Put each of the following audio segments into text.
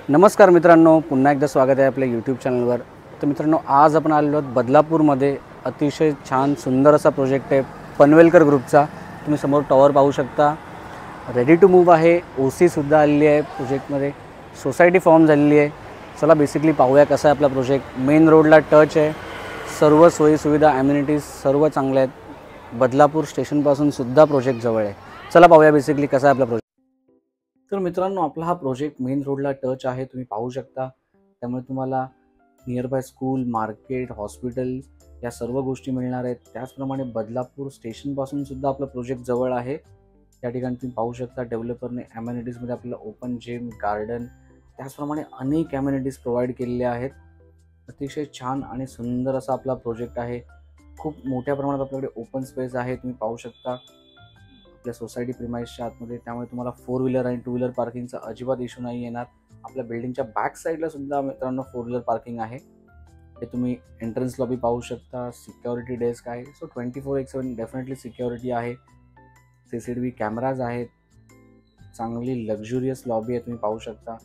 नमस्कार मित्रांनो, पुन्हा एकदा स्वागत आहे आपल्या यूट्यूब चॅनलवर। तर मित्रांनो, आज आपण आलो आहोत बदलापूरमध्ये। अतिशय छान सुंदर असा प्रोजेक्ट आहे पनवेलकर ग्रुपचा। तुम्ही समोर टॉवर पाहू शकता, रेडी टू मूव्ह आहे। ओसी सुद्धा आलेली आहे प्रोजेक्टमध्ये, सोसायटी फॉर्म झालेली आहे। चला बेसिकली पाहूया कसा आहे आपला प्रोजेक्ट। मेन रोडला टच आहे, सर्व सोयी सुविधा ॲम्युनिटीज सर्व चांगल्या आहेत। बदलापूर स्टेशनपासून सुद्धा प्रोजेक्ट जवळ आहे। चला पाहूया बेसिकली कसा आहे आपला प्रोजेक्ट। तर मित्रांनो, आपला हा प्रोजेक्ट मेन रोडला टच आहे, तुम्ही पाहू शकता। त्यामुळे तुम्हाला near by school, market, hospital या सर्व गोष्टी मिळणार आहेत। त्याचप्रमाणे बदलापूर स्टेशनपासून सुद्धा आपला प्रोजेक्ट जवळ आहे। या ठिकाणी तुम्ही पाहू शकता डेव्हलपरने ॲम्युनिटीजमध्ये आपल्याला ओपन जिम, गार्डन त्याचप्रमाणे अनेक ॲम्युनिटीज प्रोव्हाइड केलेल्या आहेत। अतिशय छान आणि सुंदर असा आपला प्रोजेक्ट आहे। खूप मोठ्या प्रमाणात आपल्याकडे ओपन स्पेस आहे, तुम्ही पाहू शकता आपल्या सोसायटी प्रिमाइसच्या आतमध्ये। त्यामुळे तुम्हाला 4 व्हीलर आणि 2 व्हीलर पार्किंगचा अजिबात इश्यू नाही येणार। आपल्या बिल्डिंगच्या बॅक साईडला सुद्धा मित्रांनो 4 व्हीलर पार्किंग आहे। हे तुम्ही एंट्रन्स लॉबी पाहू शकता, सिक्युरिटी डेस्क आहे। सो 24/7 डेफिनेटली सिक्युरिटी आहे। CCTV कॅमेराज आहेत, चांगली लक्झुरियस लॉबी आहे, तुम्ही पाहू शकता।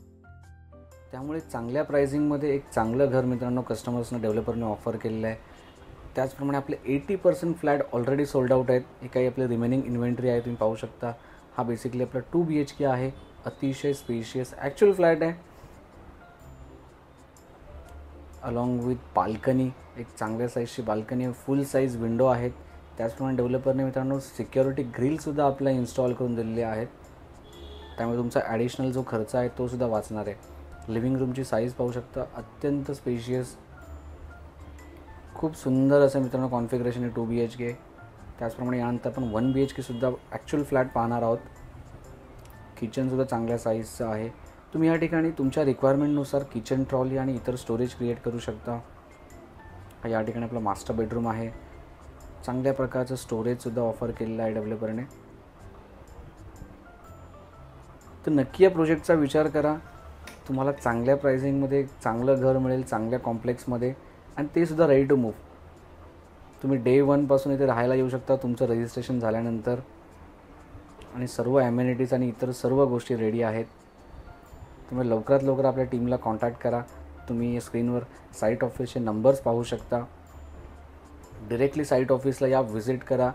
त्यामुळे चांगल्या प्राइसिंगमध्ये एक चांगलं घर मित्रांनो कस्टमर्सना डेव्हलपरने ऑफर केलेलं आहे। त्याचप्रमाणे आपले 80% फ्लॅट ऑलरेडी सोल्ड आउट आहेत। हे काही आपले रिमेनिंग इन्व्हेंटरी आहे, तुम्ही पाहू शकता। हा बेसिकली आपला 2 BHK आहे, अतिशय स्पेशियस ॲक्च्युअल फ्लॅट आहे। अलॉंग विथ बाल्कनी, एक चांगल्या साईजची बाल्कनी आहे, फुल साईज विंडो आहेत। त्याचप्रमाणे डेव्हलपरने मित्रांनो सिक्युरिटी ग्रिलसुद्धा आपल्याला इन्स्टॉल करून दिलेले आहेत। त्यामुळे तुमचा ॲडिशनल जो खर्च आहे तो सुद्धा वाचणार आहे। लिव्हिंग रूमची साईज पाहू शकता, अत्यंत स्पेशियस, खूप सुंदर असं मित्रांनो कॉन्फिगरेशन आहे 2 BHK। त्याचप्रमाणे यानंतर आपण 1 BHK सुद्धा ॲक्च्युअल फ्लॅट पाहणार आहोत। किचनसुद्धा चांगल्या साईजचं आहे। तुम्ही या ठिकाणी तुमच्या रिक्वायरमेंटनुसार किचन ट्रॉली आणि इतर स्टोरेज क्रिएट करू शकता। या ठिकाणी आपला मास्टर बेडरूम आहे, चांगल्या प्रकारचं स्टोरेजसुद्धा ऑफर केलेलं आहे डेव्हलपरने। तर नक्की या प्रोजेक्टचा विचार करा, तुम्हाला चांगल्या प्राइसिंगमध्ये चांगलं घर मिळेल, चांगल्या कॉम्प्लेक्समध्ये, आणि ते सुद्धा रेडी टू मूव्ह। तुम्ही डे 1 पासून इथे राहायला येऊ शकता तुमचं रजिस्ट्रेशन झाल्यानंतर, आणि सर्व ॲम्युनिटीज आणि इतर सर्व गोष्टी रेडी आहेत। तुम्ही लवकरात लवकर आपल्या टीमला कॉन्टॅक्ट करा। तुम्ही स्क्रीनवर साईट ऑफिसचे नंबर्स पाहू शकता, डिरेक्टली साईट ऑफिसला या, व्हिजिट करा।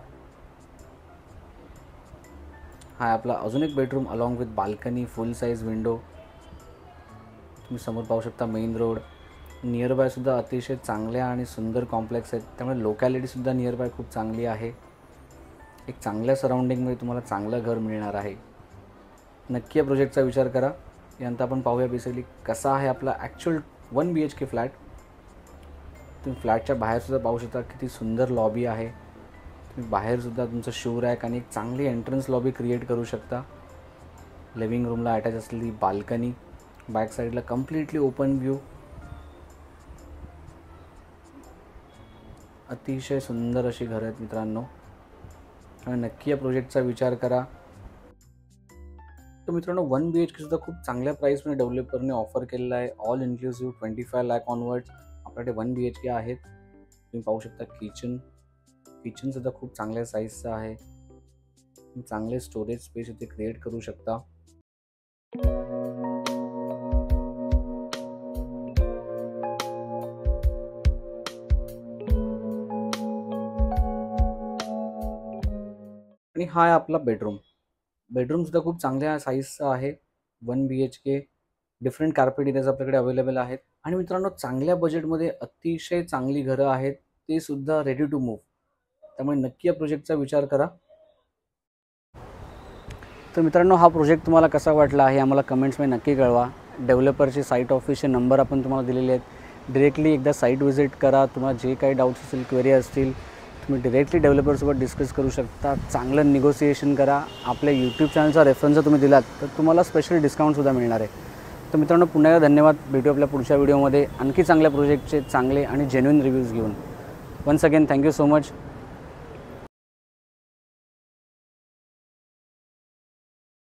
हा आपला अजून एक bedroom along with balcony, full size window, तुम्ही समोर पाहू शकता। मेन रोड, नियर बाय सुद्धा अतिशय चांगल्या आणि सुंदर कॉम्प्लेक्स आहेत। त्यामुळे लोकॅलिटीसुद्धा नियर बाय खूप चांगली आहे। एक चांगल्या सराउंडिंगमध्ये तुम्हाला चांगलं घर मिळणार आहे। नक्की या प्रोजेक्टचा विचार करा। यानंतर आपण पाहूया बेसिकली कसा आहे आपला ॲक्च्युअल 1 BHK फ्लॅट। तुम्ही फ्लॅटच्या बाहेरसुद्धा पाहू शकता किती सुंदर लॉबी आहे। तुम्ही बाहेरसुद्धा तुमचं शू रॅक आणि एक चांगली एंट्रन्स लॉबी क्रिएट करू शकता। लिव्हिंग रूमला अटॅच असलेली बाल्कनी, बॅक साईडला कम्प्लिटली ओपन व्ह्यू, अतिशय सुंदर अशी घरं आहेत मित्रांनो। आणि नक्की या प्रोजेक्टचा विचार करा। तर मित्रांनो, 1 BHK सुद्धा खूप चांगल्या प्राईसमध्ये डेव्हलपरने ऑफर केलेला आहे। ऑल इन्क्लुसिव्ह 25 लाख ऑनवर्ड्स आपल्याकडे 1 BHK आहेत। तुम्ही पाहू शकता किचनसुद्धा खूप चांगल्या साईजचं आहे। तुम्ही चांगले स्टोरेज स्पेस इथे क्रिएट करू शकता। आणि हा आहे आपला बेडरूमसुद्धा खूप चांगल्या साईजचा आहे। 1 BHK, डिफरंट कार्पेट एरियाज आपल्याकडे अवेलेबल आहेत। आणि मित्रांनो, चांगल्या बजेटमध्ये अतिशय चांगली घरं आहेत, ते सुद्धा रेडी टू मूव्ह। त्यामुळे नक्की या प्रोजेक्टचा विचार करा। तर मित्रांनो, हा प्रोजेक्ट तुम्हाला कसा वाटला आहे आम्हाला कमेंट्समध्ये नक्की कळवा। डेव्हलपरचे साईट ऑफिसचे नंबर आपण तुम्हाला दिलेले आहेत, डिरेक्टली एकदा साईट व्हिजिट करा। तुम्हाला जे काही डाऊट्स असतील, क्वेरी असतील, तुम्ही डिरेक्टली डेव्हलपरसोबत डिस्कस करू शकता। चांगलं निगोसिएशन करा। आपल्या यूट्यूब चॅनलचा रेफरन्स जर तुम्ही दिलात तर तुम्हाला स्पेशल डिस्काउंटसुद्धा मिळणार आहे। तर मित्रांनो, पुन्हा एकदा धन्यवाद। भेटू आपल्या पुढच्या व्हिडिओमध्ये आणखी चांगल्या प्रोजेक्टचे चांगले आणि जेन्युइन रिव्ह्यूज घेऊन। Once again thank you so much.